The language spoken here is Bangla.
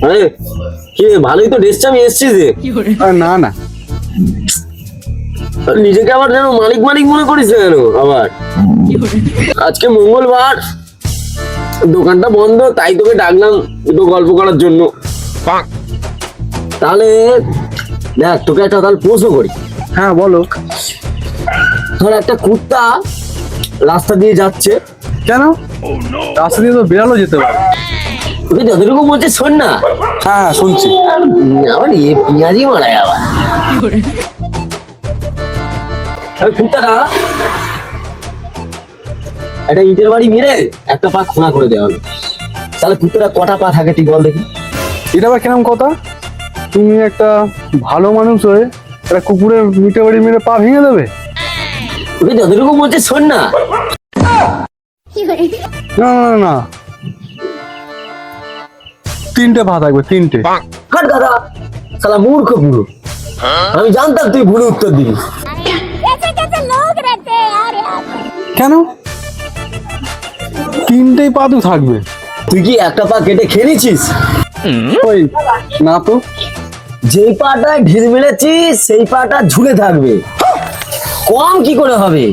আরে কি রে, ভালোই তো ড্রেসটা আমি এসছি যে। না না, নিজেকে আবার যেন মালিক মালিক মনে করিস না কেন আবার? আজকে মঙ্গলবার, দোকানটা বন্ধ, তাই তোকে ডাকলাম একটু গল্প করার জন্য। তাহলে দেখ, তোকে একটা তাহলে প্রশ্ন করি। হ্যাঁ বলো। ধর একটা কুত্তা রাস্তা দিয়ে যাচ্ছে। কেন? রাস্তা দিয়ে তো বিড়ালও যেতে পারে। তুই যতটুকু বলছিস শোন না। হ্যাঁ শুনছি। আবার পেঁয়াজি মারায় আবার। কুত্তাটা একটা ইটের বাড়ি মেরে একটা পা খোলা করে দেওয়া হলো। তাহলে কুত্তাটা কটা পা থাকে তুই বল দেখি? এটা আবার কেমন কথা? তুমি একটা ভালো মানুষ হয়ে একটা কুকুরের মিটে বাড়ি মেরে পা ভেঙে দেবে? তুই যতটুকু বলছিস শোন না। না না না, তিনটে পা থাকবে, তিনটে। হাট দাদা, শালা মূর্খ বুড়ো। আমি জানতাম তুই ভুল উত্তর দিবি। कैसे कैसे लोग रहते हैं यार यार। কেন? তিনটেই পা তো থাকবে। তুই কি একটা পা কেটে খেয়ে নিছিস? ওই না তো। যেই পাটা ঢিল মেরেছিস সেই পাটা ঝুলে থাকবে, কম কি করে হবে?